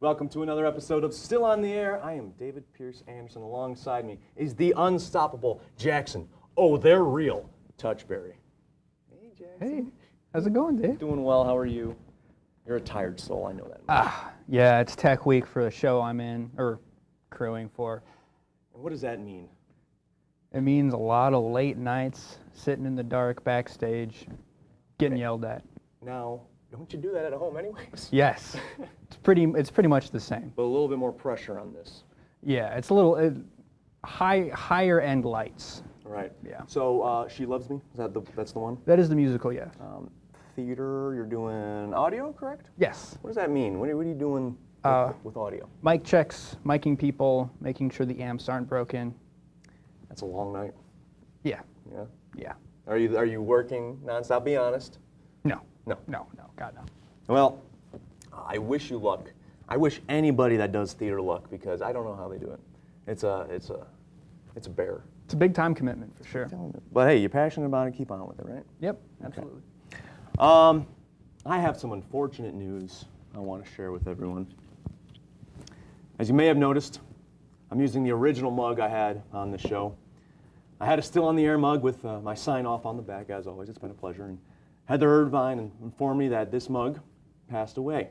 Welcome to another episode of Still on the Air. I am David Pierce Anderson. Alongside me is the unstoppable Jackson. Oh, they're real. Touchberry. Hey, Jackson. Hey, how's it going, Dave? Doing well. How are you? You're a tired soul. I know that. Yeah, it's tech week for the show I'm in, or crewing for. And what does that mean? It means a lot of late nights, sitting in the dark backstage, getting yelled at. Now, don't you do that at home anyways? Yes, it's pretty much the same. But a little bit more pressure on this. Yeah, it's a little higher end lights. Right. Yeah. So, She Loves Me, that's the one? That is the musical, yes. Theater, you're doing audio, correct? Yes. What does that mean? What are you doing with audio? Mic checks, miking people, making sure the amps aren't broken. That's a long night. Yeah. Yeah. Yeah. Are you working nonstop? Be honest. No. No. No. God, no. Well, I wish you luck. I wish anybody that does theater luck because I don't know how they do it. It's a bear. It's a big time commitment for sure. But hey, you're passionate about it. Keep on with it, right? Yep. Absolutely. I have some unfortunate news I want to share with everyone. As you may have noticed, I'm using the original mug I had on the show. I had a Still on the Air mug with my sign off on the back, as always. It's been a pleasure. And Heather Irvine informed me that this mug passed away.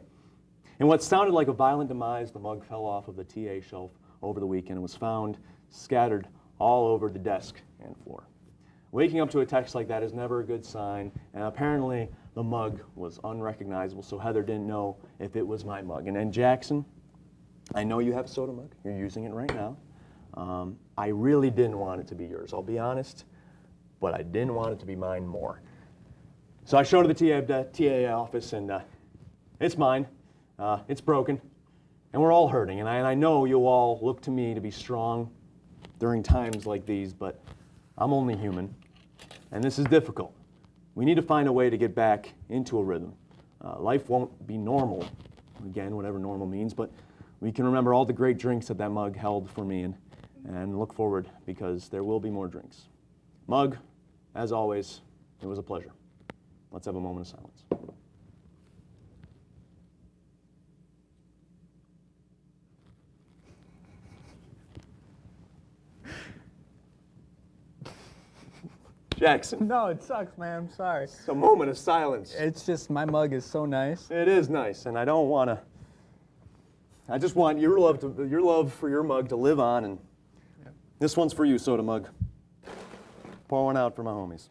In what sounded like a violent demise, the mug fell off of the TA shelf over the weekend and was found scattered all over the desk and floor. Waking up to a text like that is never a good sign, and apparently the mug was unrecognizable, so Heather didn't know if it was my mug. And then Jackson, I know you have a soda mug. You're using it right now. I really didn't want it to be yours, I'll be honest, but I didn't want it to be mine more. So I showed it to the TA office, and it's mine. It's broken, and we're all hurting. And I know you all look to me to be strong during times like these, but I'm only human, and this is difficult. We need to find a way to get back into a rhythm. Life won't be normal, again, whatever normal means, but we can remember all the great drinks that mug held for me and look forward because there will be more drinks. Mug, as always, it was a pleasure. Let's have a moment of silence. Jackson. No, it sucks, man. I'm sorry. It's a moment of silence. It's just my mug is so nice. It is nice, and I don't want to. I just want your love for your mug to live on, and this one's for you, soda mug. Pour one out for my homies.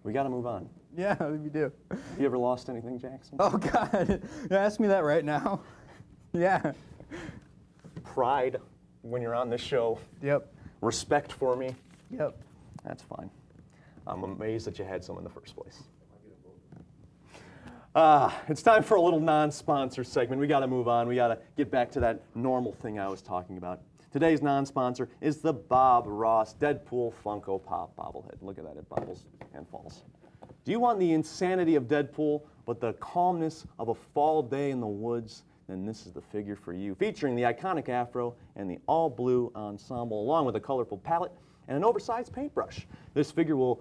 We got to move on. Yeah, we do. You ever lost anything, Jackson? Oh God, ask me that right now. Yeah. Pride when you're on this show. Yep. Respect for me. Yep. That's fine. I'm amazed that you had some in the first place. It's time for a little non-sponsor segment. We got to move on. We got to get back to that normal thing I was talking about. Today's non-sponsor is the Bob Ross Deadpool Funko Pop bobblehead. Look at that, it bobbles and falls. Do you want the insanity of Deadpool, but the calmness of a fall day in the woods? Then this is the figure for you. Featuring the iconic afro and the all-blue ensemble, along with a colorful palette and an oversized paintbrush. This figure will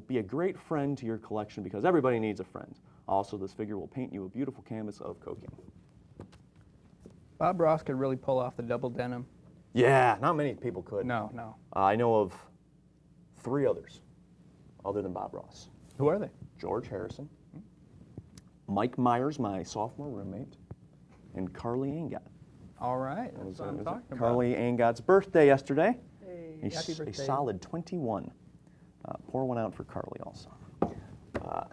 be a great friend to your collection because everybody needs a friend. Also, this figure will paint you a beautiful canvas of cocaine. Bob Ross could really pull off the double denim. Yeah, not many people could. No. I know of 3 others other than Bob Ross. Who are they? George Harrison, Mike Myers, my sophomore roommate, and Carly Angot. All right, that's what I'm talking about. Carly Angot's birthday yesterday. Hey, happy birthday. A solid 21. Pour one out for Carly also.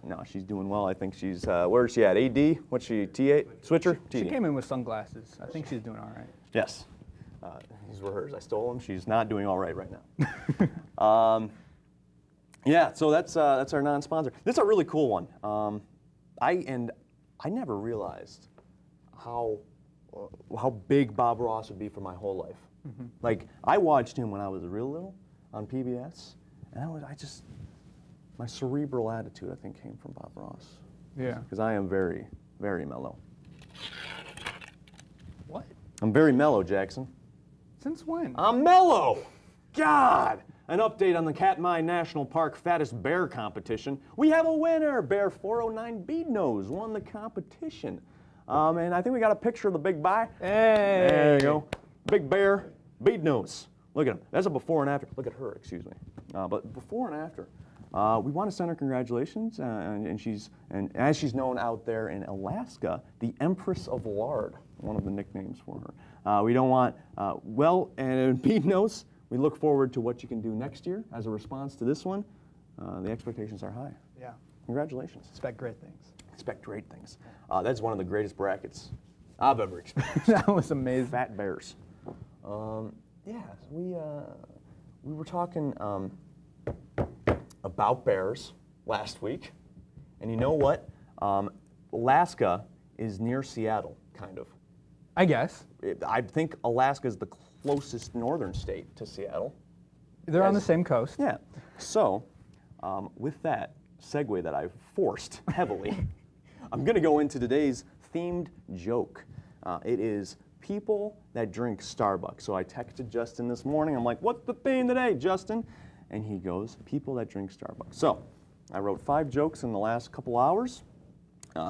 No, she's doing well. I think she's, where is she at? AD? What's she, TA? Switcher? She TD. came in with sunglasses. I think she's doing all right. Yes. These were hers. I stole them. She's not doing all right now. Yeah, so that's our non-sponsor. This is a really cool one. I never realized how big Bob Ross would be for my whole life. Mm-hmm. Like, I watched him when I was real little on PBS, and my cerebral attitude, I think, came from Bob Ross. Yeah. Because I am very, very mellow. What? I'm very mellow, Jackson. Since when? I'm mellow! God! an update on the Katmai National Park Fattest Bear competition. We have a winner. Bear 409 Beadnose won the competition. And I think we got a picture of the big buy. Hey. There you go. Big Bear Beadnose. Look at him. That's a before and after. Look at her, excuse me. But before and after. We want to send her congratulations, and as she's known out there in Alaska, the Empress of Lard, one of the nicknames for her. We don't want, and Beadnose, we look forward to what you can do next year as a response to this one. The expectations are high. Yeah. Congratulations. Expect great things. Expect great things. That's one of the greatest brackets I've ever experienced. That was amazing. Fat bears. We were talking about bears last week, and you know what? Alaska is near Seattle, kind of. I guess. I think Alaska is the closest northern state to Seattle. They're on the same coast. Yeah. So, with that segue that I've forced heavily, I'm going to go into today's themed joke. It is people that drink Starbucks. So I texted Justin this morning. I'm like, what's the theme today, Justin? And he goes, people that drink Starbucks. So I wrote 5 jokes in the last couple hours,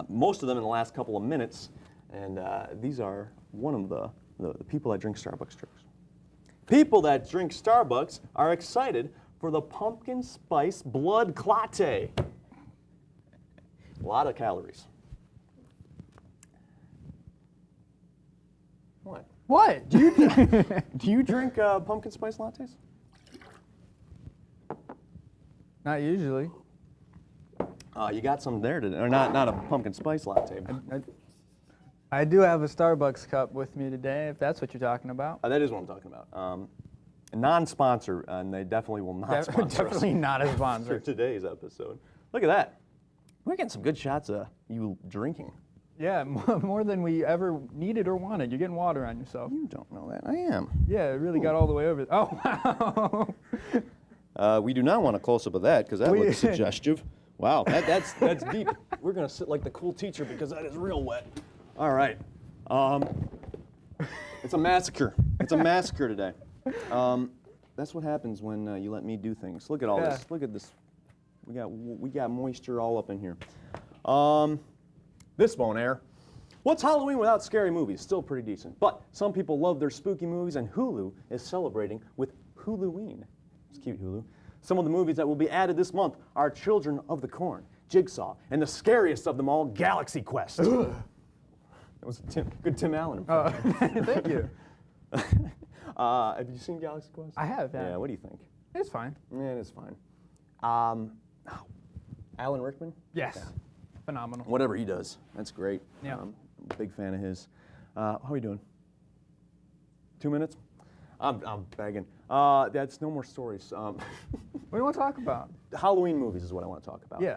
most of them in the last couple of minutes. And these are one of the people that drink Starbucks jokes. People that drink Starbucks are excited for the pumpkin spice blood latte. A lot of calories. What? What? Do Do you drink pumpkin spice lattes? Not usually. You got some there today, or not a pumpkin spice latte. I do have a Starbucks cup with me today, if that's what you're talking about. That is what I'm talking about. Non-sponsor, and they definitely will not sponsor Definitely us not a for sponsor. today's episode. Look at that. We're getting some good shots of you drinking. Yeah, more than we ever needed or wanted. You're getting water on yourself. You don't know that. I am. Yeah, it really got all the way over. Oh, wow. We do not want a close-up of that because that looks suggestive. Wow, that's deep. We're going to sit like the cool teacher because that is real wet. All right. It's a massacre. It's a massacre today. That's what happens when you let me do things. Look at all this. Look at this. We got moisture all up in here. This won't air. What's Halloween without scary movies? Still pretty decent. But some people love their spooky movies, and Hulu is celebrating with Huluween. It's cute, Hulu. Some of the movies that will be added this month are Children of the Corn, Jigsaw, and the scariest of them all, Galaxy Quest. That was a good Tim Allen impression. Thank you. Have you seen Galaxy Quest? I have, yeah. Yeah, what do you think? It's fine. Yeah, it is fine. Alan Rickman? Yes. Yeah. Phenomenal. Whatever he does, that's great. Yeah. I'm a big fan of his. How are you doing? 2 minutes? I'm begging. That's no more stories. What do you want to talk about? Halloween movies is what I want to talk about. Yeah.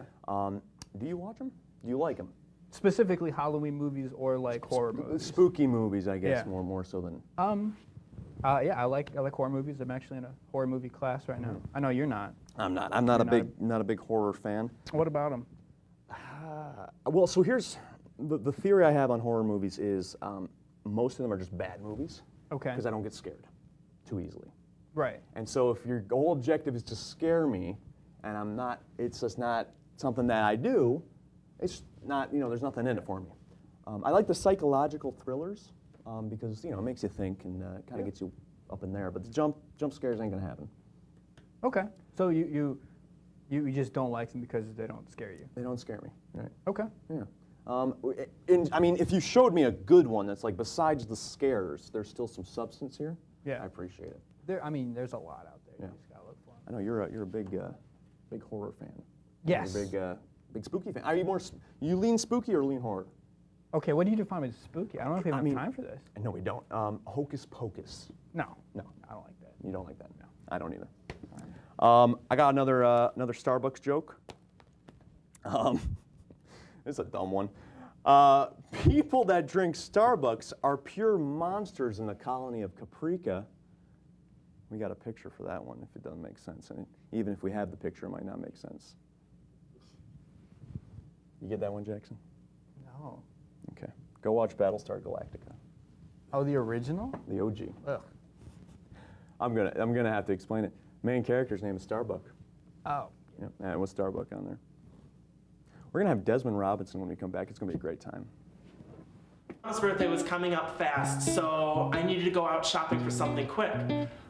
Do you watch them? Do you like them? Specifically Halloween movies or like horror movies? Spooky movies, I guess, Yeah. more so than. Yeah, I like horror movies. I'm actually in a horror movie class right now. I know you're not. I'm not. I'm not a big horror fan. What about them? Well, so here's the theory I have on horror movies is most of them are just bad movies. Okay. Because I don't get scared too easily. Right. And so if your whole objective is to scare me, and I'm not, it's just not something that I do, it's not, there's nothing in it for me. I like the psychological thrillers because, it makes you think and kind of gets you up in there. But the jump scares ain't gonna happen. Okay. So you just don't like them because they don't scare you. They don't scare me. Right. Okay. Yeah. If you showed me a good one that's like besides the scares, there's still some substance here. Yeah. I appreciate it. There's a lot out there. Yeah. You just gotta look for 'em. I know you're a big horror fan. Yes. You're a big spooky fan. Are you you lean spooky or lean horror? Okay, what do you define as spooky? I don't know if we have time for this. No, we don't. Hocus Pocus. No. No. I don't like that. You don't like that? No. I don't either. I got another Starbucks joke. This is a dumb one. People that drink Starbucks are pure monsters in the colony of Caprica. We got a picture for that one if it doesn't make sense. And even if we have the picture, it might not make sense. You get that one, Jackson? No. Okay. Go watch Battlestar Galactica, Oh, the original? the OG. Ugh. I'm gonna have to explain it. Main character's name is Starbuck. Oh. Yeah, and it was Starbuck on there. We're gonna have Desmond Robinson when we come back. It's gonna be a great time. Mom's birthday was coming up fast, so I needed to go out shopping for something quick.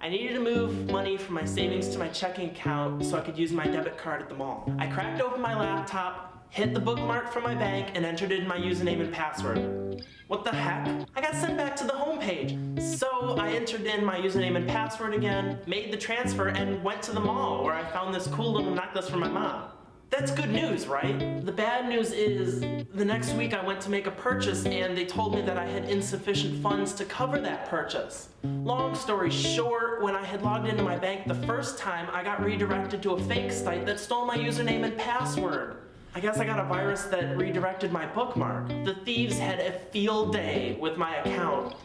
I needed to move money from my savings to my checking account so I could use my debit card at the mall. I cracked open my laptop, hit the bookmark from my bank, and entered in my username and password. What the heck? I got sent back to the home page. So I entered in my username and password again, made the transfer, and went to the mall where I found this cool little necklace for my mom. That's good news, right? The bad news is, the next week I went to make a purchase and they told me that I had insufficient funds to cover that purchase. Long story short, when I had logged into my bank the first time, I got redirected to a fake site that stole my username and password. I guess I got a virus that redirected my bookmark. The thieves had a field day with my account.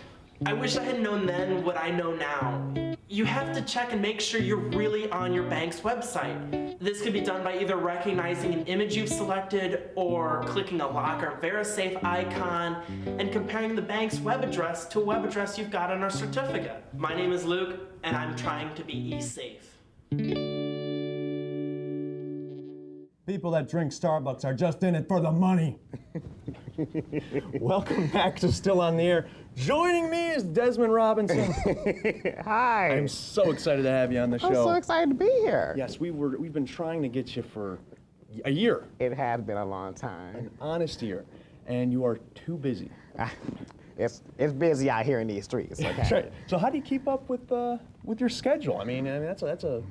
I wish I had known then what I know now. You have to check and make sure you're really on your bank's website. This can be done by either recognizing an image you've selected or clicking a lock or VeriSafe icon and comparing the bank's web address to a web address you've got on our certificate. My name is Luke, and I'm trying to be e-safe. People that drink Starbucks are just in it for the money. Welcome back to Still on the Air. Joining me is Desmond Robinson. Hi. I'm so excited to have you on the show. I'm so excited to be here. Yes, we've been trying to get you for a year, It has been a long time. an honest year, and you are too busy. It's busy out here in these streets. Okay. That's right. So how do you keep up with your schedule? I mean that's a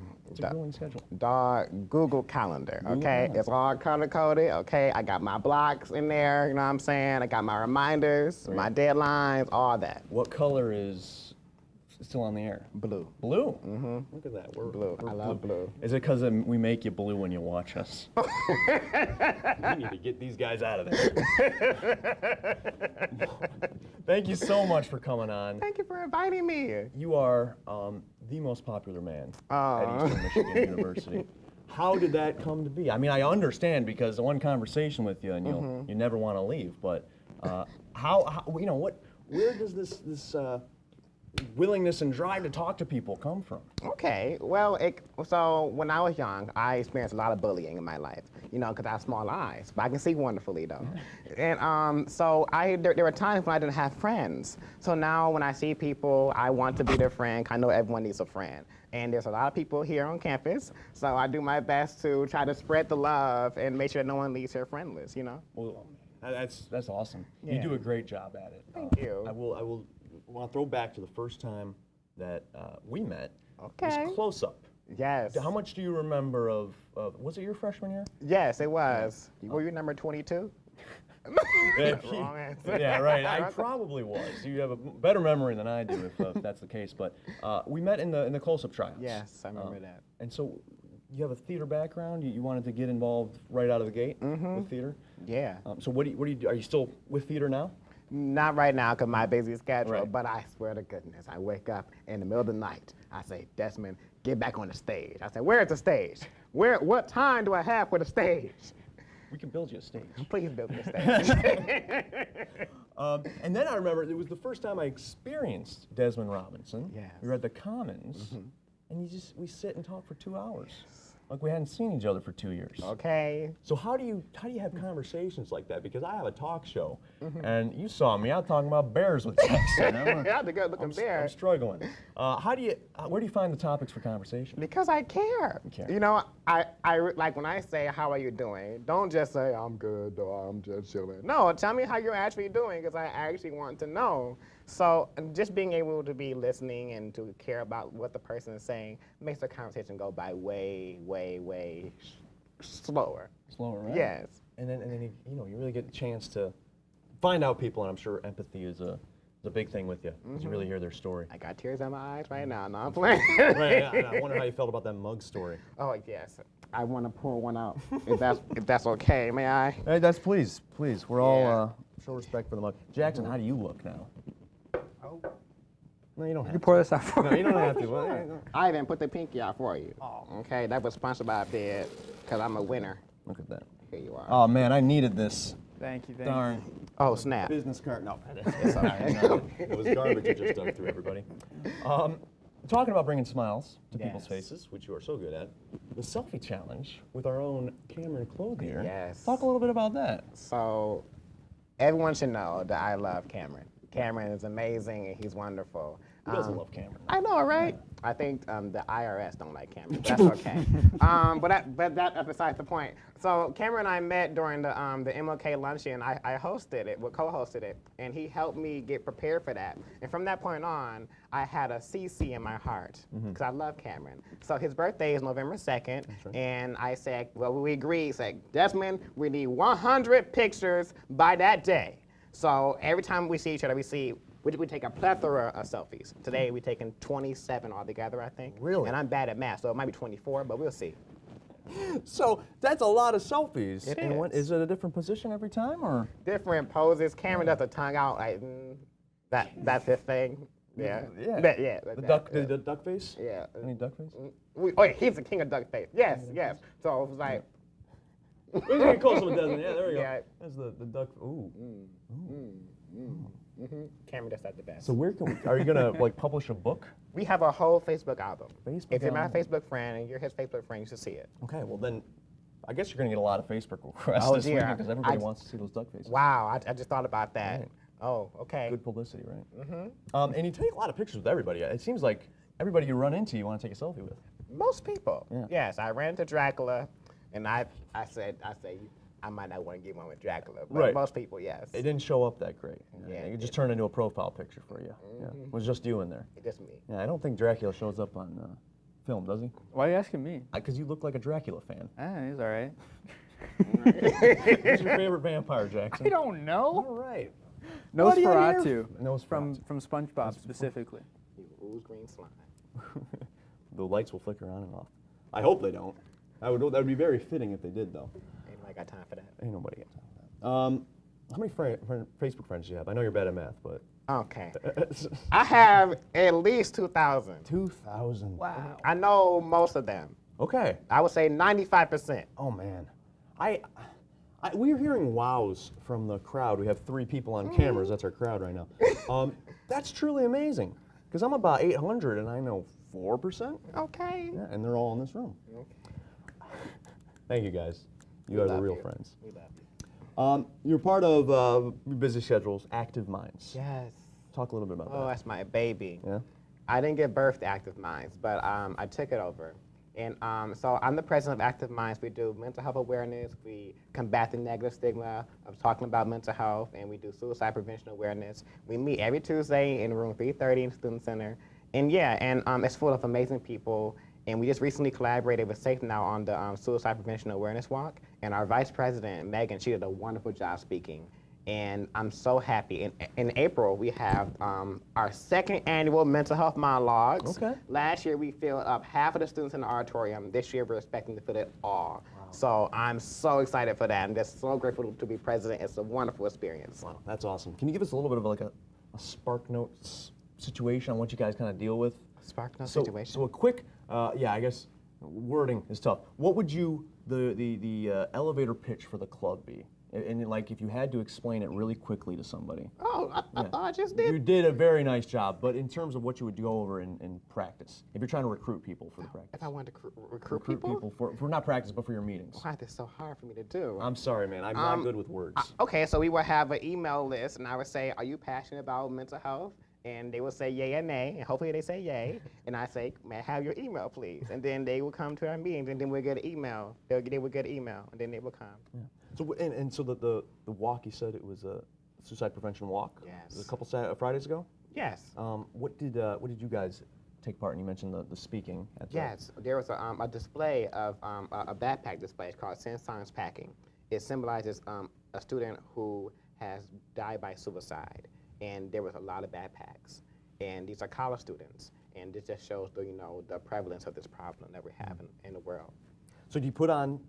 grueling schedule. Dog, Google Calendar, okay? Calendar. It's all color-coded, okay? I got my blocks in there, you know what I'm saying? I got my reminders, my deadlines, all that. What color is Still on the Air? Blue. Blue. Mm-hmm. Look at that. We're Blue. I love blue. Is it because we make you blue when you watch us? We need to get these guys out of there. Thank you so much for coming on. Thank you for inviting me. You are the most popular man Aw. at Eastern Michigan University. How did that come to be? I mean, I understand because the one conversation with you and you never want to leave. But how where does this willingness and drive to talk to people come from? Okay, well, so when I was young, I experienced a lot of bullying in my life, you know, because I have small eyes, but I can see wonderfully though. And so there were times when I didn't have friends. So now when I see people, I want to be their friend. I know everyone needs a friend. And there's a lot of people here on campus, so I do my best to try to spread the love and make sure no one leaves here friendless, you know? Well, that's awesome. Yeah. You do a great job at it. Thank you. I want to throw back to the first time that we met. Okay. It was Close Up. Yes. How much do you remember of was it your freshman year? Yes, it was. Were you number 22? Wrong answer. Yeah, right. I probably was. You have a better memory than I do, if that's the case. But we met in the Close Up tryouts. Yes, I remember that. And so, you have a theater background. You wanted to get involved right out of the gate with theater. Yeah. So what do you do? Are you still with theater now? Not right now because my busy schedule, Right. but I swear to goodness, I wake up in the middle of the night. I say, Desmond, get back on the stage. I say, where's the stage? What time do I have for the stage? We can build you a stage. Please build me a stage. And then I remember it was the first time I experienced Desmond Robinson. Yes. We were at the Commons, and we sit and talk for 2 hours, like we hadn't seen each other for 2 years. Okay. So how do you have conversations like that? Because I have a talk show, and you saw me out talking about bears with Jackson. Yeah, the good looking bear. I'm struggling. Where do you find the topics for conversation? Because I care. care. You know, I like when I say, how are you doing? Don't just say, I'm good or I'm just chilling. No, tell me how you're actually doing because I actually want to know. So just being able to be listening and to care about what the person is saying makes the conversation go by way, way, way slower. Slower, right? Yes. And then you really get a chance to find out people, and I'm sure empathy is a big thing with you, because you really hear their story. I got tears in my eyes right now. No, I'm playing. Right, I wonder how you felt about that mug story. Oh, yes. I want to pour one out, if that's okay. May I? Hey, please. We're Yeah. all show respect for the mug. Jackson, how do you look now? Oh. No, you don't have You to. pour this out for No, me. you don't have to. Well, I even put the pinky out for you. Oh. Okay, that was sponsored by Fed, because I'm a winner. Look at that. Here you are. Oh man, I needed this. Thank you. Darn Oh, snap. business card. No, it's all right. No, it was garbage you just dug through, everybody. talking about bringing smiles to people's Yes. faces, which you are so good at, the selfie challenge with our own Cameron Clothier. Yes. Talk a little bit about that. So everyone should know that I love Cameron. Cameron is amazing and he's wonderful. Who doesn't love Cameron? I know, right? I think the IRS don't like Cameron. That's okay. But that's besides the point. So Cameron and I met during the MLK luncheon. I hosted it, co-hosted it, and he helped me get prepared for that. And from that point on, I had a CC in my heart because I love Cameron. So his birthday is November 2nd, and I said, well, we agreed. Said, Desmond, we need 100 pictures by that day. So every time we see each other, we take a plethora of selfies. Today we taken 27 altogether, I think. Really? And I'm bad at math, so it might be 24, but we'll see. So that's a lot of selfies. It and is. Is it a different position every time, or? Different poses. Cameron does the tongue out like that's his thing. Yeah. Yeah. The The duck face? Yeah. Any duck face? He's the king of duck face. Yes, yes. So it was like. We're gonna call someone Desmond. Yeah, there we go. Yeah. That's the duck. Ooh. Cameron does that the best. So where can we? Are you gonna like publish a book? We have a whole Facebook album. Facebook If you're my album. Facebook friend and you're his Facebook friend, you should see it. Okay, well then, I guess you're gonna get a lot of Facebook requests Oh, this dear. weekend because everybody I- wants to see those duck faces. Wow, I just thought about that. Right. Oh, okay. Good publicity, right? Mm-hmm. And you take a lot of pictures with everybody. It seems like everybody you run into, you want to take a selfie with. Most people. Yeah. Yes, I ran into Dracula, and I said, I might not want to get one with Dracula, but Right. most people, yes. It didn't show up that great. Yeah, it it just turned into a profile picture for you. Yeah, it was just you in there. Just me. Yeah, I don't think Dracula shows up on film, does he? Why are you asking me? Because you look like a Dracula fan. He's all right. Who's your favorite vampire, Jackson? I don't know. All right. What do you hear? Nosferatu. Nosferatu. From SpongeBob specifically. You ooze green slime. The lights will flicker on and off. I hope they don't. That would be very fitting if they did, though. Ain't nobody got time for that. Ain't nobody got time for that. How many Facebook friends do you have? I know you're bad at math, but Okay. I have at least 2,000. 2,000. Wow. I know most of them. Okay. I would say 95%. Oh man, we're hearing wows from the crowd. We have 3 people on cameras. That's our crowd right now. That's truly amazing. Because I'm about 800 and I know 4%. Okay. Yeah, and they're all in this room. Thank you guys. You are the love real you. friends. We love you. You're part of your busy schedules, Active Minds. Yes. Talk a little bit about Oh, that. that's my baby. Yeah. I didn't give birth to Active Minds, but I took it over. And so I'm the president of Active Minds. We do mental health awareness. We combat the negative stigma of talking about mental health, and we do suicide prevention awareness. We meet every Tuesday in room 330 in the Student Center. And yeah, and it's full of amazing people. And we just recently collaborated with Safe Now on the Suicide Prevention Awareness Walk. And our vice president, Megan, she did a wonderful job speaking. And I'm so happy. In April, we have our second annual mental health monologues. Okay. Last year, we filled up half of the students in the auditorium. This year, we're expecting to fill it all. Wow. So I'm so excited for that. And just so grateful to be president. It's a wonderful experience. Wow, that's awesome. Can you give us a little bit of like a Spark Notes situation on what you guys kind of deal with? Spark no So situation. a quick, I guess wording is tough. What would the elevator pitch for the club be? And like if you had to explain it really quickly to somebody. Oh, I thought I just You did. did a very nice job, but in terms of what you would go over in practice, if you're trying to recruit people for the practice. If I wanted to recruit people? for not practice, but for your meetings. Why, that's so hard for me to do. I'm sorry, man. I'm not good with words. Okay, so we would have an email list, and I would say, are you passionate about mental health? And they would say yay and nay, and hopefully they say yay. And I say, may I have your email, please? And then they would come to our meetings, and then we'll get an email. They would get an email, and then they would come. So and so the walk, you said it was a suicide prevention walk. Yes. It was a couple Fridays ago. Yes. What did you guys take part in? You mentioned the speaking. At the, Yes, there was a display of a backpack display. It's called Sense Science Packing. It symbolizes a student who has died by suicide, and there was a lot of backpacks. And these are college students, and this just shows the prevalence of this problem that we have in the world. So do you put on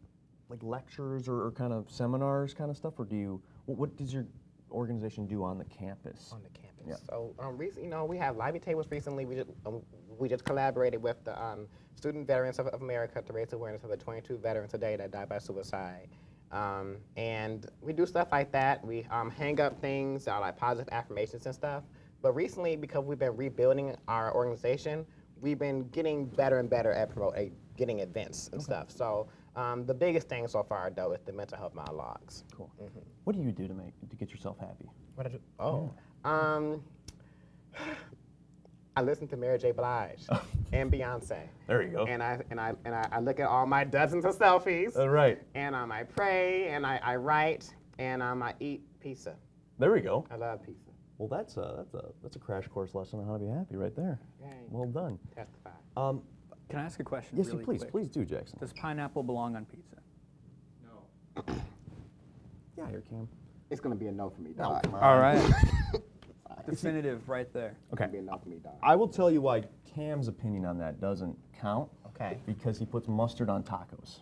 like lectures or kind of seminars kind of stuff, or do you? What does your organization do on the campus? On the campus. Yeah. So recently, we have library tables recently. We just collaborated with the Student Veterans of America to raise awareness of the 22 veterans today that died by suicide. And we do stuff like that. We hang up things, like positive affirmations and stuff. But recently, because we've been rebuilding our organization, we've been getting better and better at getting events and stuff. So the biggest thing so far, though, is the mental health monologues. Cool. What do you do to get yourself happy? What I do? Oh, I listen to Mary J. Blige and Beyonce. There you go. And I look at all my dozens of selfies. Right. And I pray and I write and I eat pizza. There we go. I love pizza. Well, that's a crash course lesson on how to be happy right there. Yay. Well done. Testify. Can I ask a question? Yes, really please, quick? please do, Jackson. Does pineapple belong on pizza? Yeah, here, Cam. It's gonna be a no for me, dog. come on. All right. Definitive right there. It's gonna be a no for me, dog. I will tell you why Cam's opinion on that doesn't count. Okay. Because he puts mustard on tacos.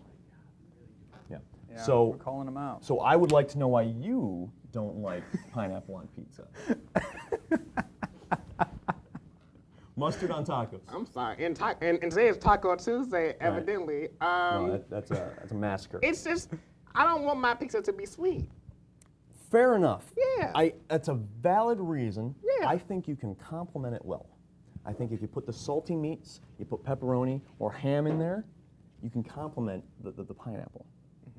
Yeah. Yeah, So, we're calling them out. so I would like to know why you don't like pineapple on pizza. Mustard on tacos. I'm sorry. And today is Taco Tuesday, evidently. No, that's a massacre. It's just I don't want my pizza to be sweet. Fair enough. Yeah. That's a valid reason. Yeah. I think you can complement it well. I think if you put the salty meats, you put pepperoni or ham in there, you can complement the pineapple.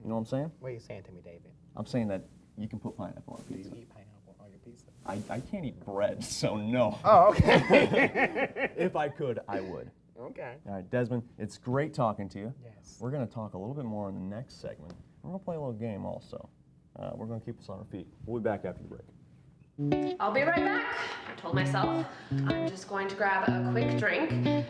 You know what I'm saying? What are you saying to me, David? I'm saying that you can put pineapple on Do you pizza. eat pineapple on your pizza? I can't eat bread, so no. Oh, okay. If I could, I would. Okay. All right, Desmond, it's great talking to you. Yes. We're going to talk a little bit more in the next segment. We're going to play a little game also. We're going to keep us on our feet. We'll be back after the break. I'll be right back, I told myself. I'm just going to grab a quick drink.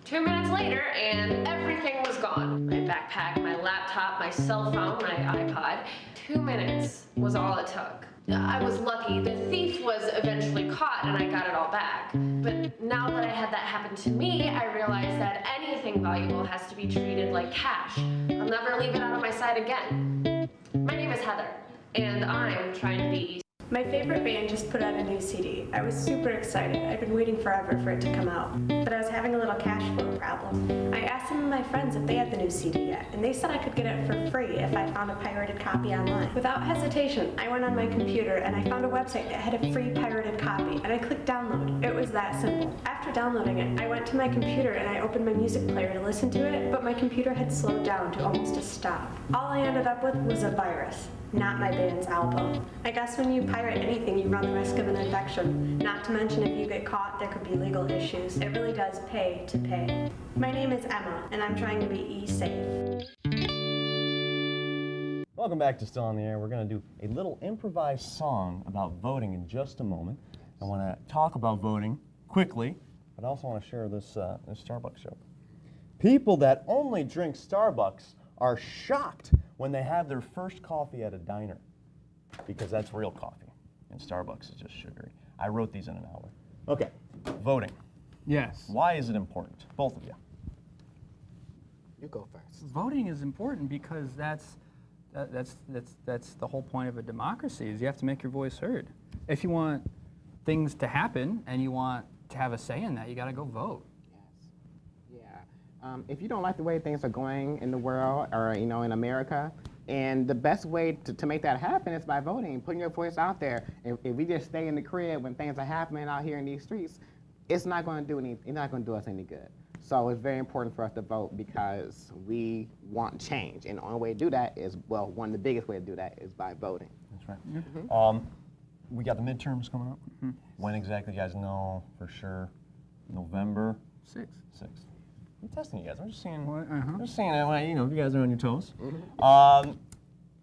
2 minutes later, and everything was gone. My backpack, my laptop, my cell phone, my iPod. 2 minutes was all it took. I was lucky. The thief was eventually caught, and I got it all back. But now that I had that happen to me, I realized that anything valuable has to be treated like cash. I'll never leave it out of my side again. My name is Heather, and I'm trying to be My favorite band just put out a new CD. I was super excited. I've been waiting forever for it to come out. But I was having a little cash flow problem. I asked some of my friends if they had the new CD yet, and they said I could get it for free if I found a pirated copy online. Without hesitation, I went on my computer and I found a website that had a free pirated copy, and I clicked download. It was that simple. After downloading it, I went to my computer and I opened my music player to listen to it, but my computer had slowed down to almost a stop. All I ended up with was a virus. Not my band's album. I guess when you pirate anything, you run the risk of an infection. Not to mention if you get caught, there could be legal issues. It really does pay to pay. My name is Emma, and I'm trying to be e-safe. Welcome back to Still on the Air. We're going to do a little improvised song about voting in just a moment. I want to talk about voting quickly, but I also want to share this Starbucks joke. People that only drink Starbucks are shocked when they have their first coffee at a diner, because that's real coffee, and Starbucks is just sugary. I wrote these in an hour. Okay, voting. Yes. Why is it important? Both of you. You go first. Voting is important because that's the whole point of a democracy is you have to make your voice heard. If you want things to happen and you want to have a say in that, you got to go vote. If you don't like the way things are going in the world or in America, and the best way to make that happen is by voting, putting your voice out there. If we just stay in the crib when things are happening out here in these streets, it's not going to do it's not going to do us any good. So it's very important for us to vote because we want change, and the only way to do that is, well, one of the biggest ways to do that is by voting. That's right. We got the midterms coming up. When exactly, you guys know for sure? November 6th. 6th. I'm testing you guys. I'm just seeing. What? I'm just seeing if you guys are on your toes.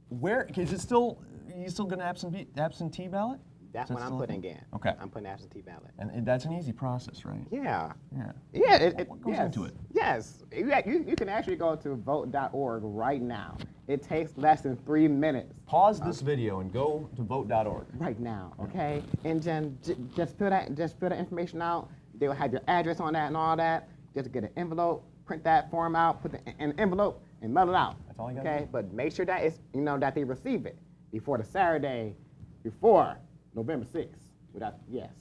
Where is it still? You still going to absentee ballot? That's Is that what I'm still a putting thing? in. Okay. I'm putting absentee ballot. And that's an easy process, right? Yeah. Yeah. Yeah, What goes yes. into it? Yes, you can actually go to vote.org right now. It takes less than 3 minutes Pause this video and go to vote.org. right now, okay? And then just fill the information out. They will have your address on that and all that. Just get an envelope, print that form out, put it in an envelope, and mail it out. That's all you gotta okay? do. But make sure that it's that they receive it before the Saturday before November 6th. Yes.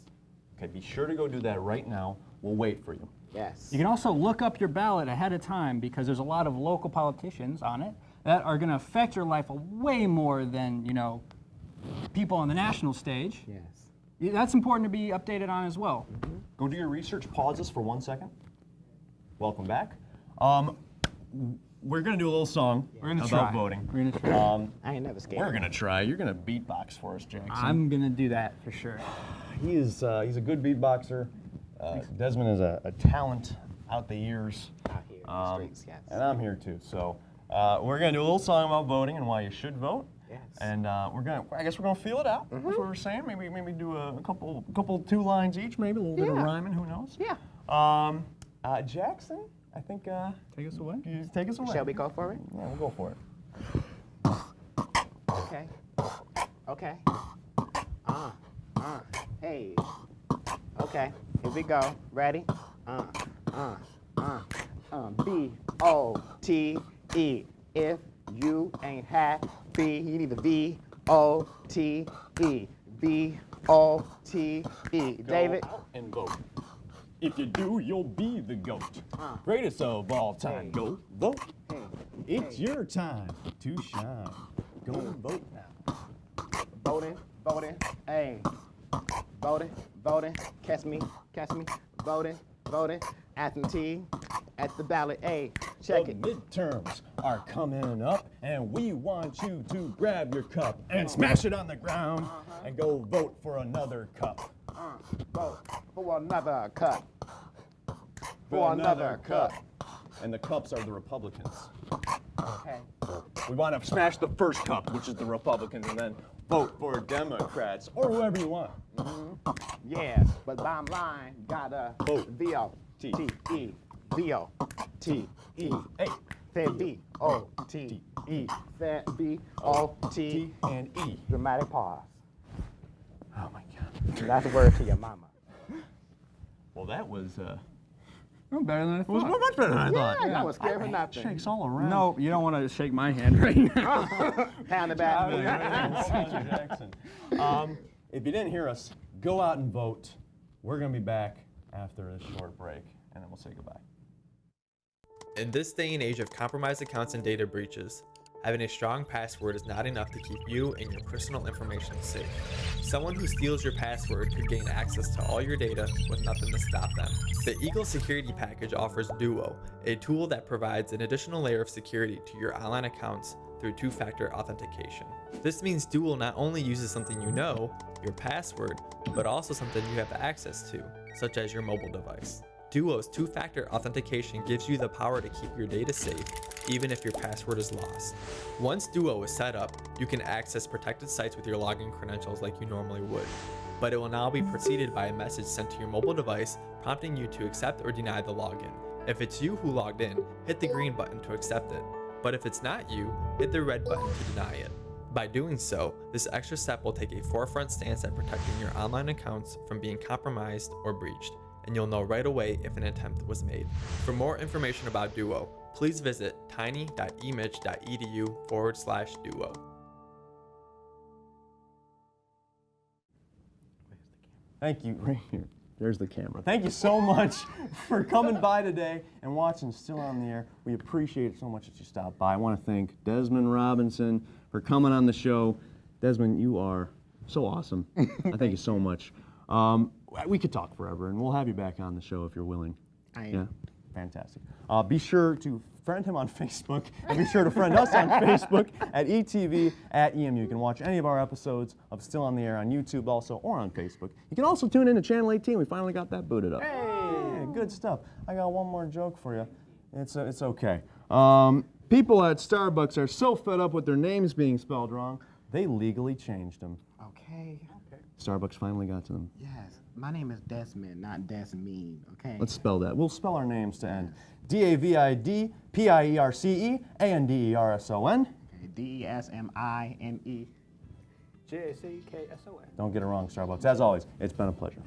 Okay, be sure to go do that right now. We'll wait for you. Yes. You can also look up your ballot ahead of time because there's a lot of local politicians on it that are going to affect your life way more than, people on the national stage. Yes. That's important to be updated on as well. Go do your research. Pause this for 1 second. welcome back. We're gonna do a little song about try. voting. We're gonna try. I ain't never scared. We're gonna try. You're gonna beatbox for us, Jackson. I'm gonna do that for sure. He's a good beatboxer. Desmond is a talent out the ears. Out here in the streets, yes. And I'm here too. So we're gonna do a little song about voting and why you should vote. Yes. And I guess we're gonna feel it out. That's what we're saying. Maybe do a couple 2 lines each. Maybe a little bit of rhyming. Who knows? Yeah. Jackson, I think. Take us away. You take us away. Shall we go for it? Yeah, we'll go for it. Okay. Okay. Hey. Okay. Here we go. Ready? V-O-T-E. If you ain't happy, you need the V-O-T-E. V-O-T-E. David? Go out and vote. If you do, you'll be the GOAT. Greatest of all time. Hey. Go vote. Hey. It's your time to shine. Go vote now. Voting. Hey. Voting. Catch me. Voting. Absentee at the ballot. Hey. Check The it. midterms are coming up, and we want you to grab your cup and smash it on the ground and go vote for another cup. Vote for another cup. And the cups are the Republicans. Okay. We want to smash the first cup, which is the Republicans, and then vote for Democrats or whoever you want. Yeah, but bottom line, gotta Vote. V-O-T-E. V-O-T-E. Hey, Said V-O-T-E. Said V-O-T. T and E. Dramatic pause. Oh my God. That's a word to your mama. Well, that was Better than I thought. much better than I thought. I was scared for nothing. Shakes all around. No, you don't want to shake my hand right now. Pound the back. Thank you, Jackson. If you didn't hear us, go out and vote. We're going to be back after a short break, and then we'll say goodbye. In this day and age of compromised accounts and data breaches, having a strong password is not enough to keep you and your personal information safe. Someone who steals your password could gain access to all your data with nothing to stop them. The Eagle Security Package offers Duo, a tool that provides an additional layer of security to your online accounts through two-factor authentication. This means Duo not only uses something you know, your password, but also something you have access to, such as your mobile device. Duo's two-factor authentication gives you the power to keep your data safe, even if your password is lost. Once Duo is set up, you can access protected sites with your login credentials like you normally would. But it will now be preceded by a message sent to your mobile device prompting you to accept or deny the login. If it's you who logged in, hit the green button to accept it. But if it's not you, hit the red button to deny it. By doing so, this extra step will take a forefront stance at protecting your online accounts from being compromised or breached, and you'll know right away if an attempt was made. For more information about Duo, please visit tiny.emich.edu/Duo. Thank you. Right here. There's the camera. Thank you so much for coming by today and watching Still on the Air. We appreciate it so much that you stopped by. I want to thank Desmond Robinson for coming on the show. Desmond, you are so awesome. I thank you so much. We could talk forever, and we'll have you back on the show if you're willing. I am. Yeah, fantastic. Be sure to friend him on Facebook, and be sure to friend us on Facebook at ETV at EMU. You can watch any of our episodes of Still on the Air on YouTube also, or on Facebook. You can also tune in to Channel 18. We finally got that booted up. Hey, yeah, good stuff. I got one more joke for you. It's okay. People at Starbucks are so fed up with their names being spelled wrong, they legally changed them. Okay. Starbucks finally got to them. Yes. My name is Desmond, not Desmeen. Okay. Let's spell that. We'll spell our names to end. DAVIDPIERCEANDERSON. Okay. DESMINE. JACKSON. Don't get it wrong, Starbucks. As always, it's been a pleasure.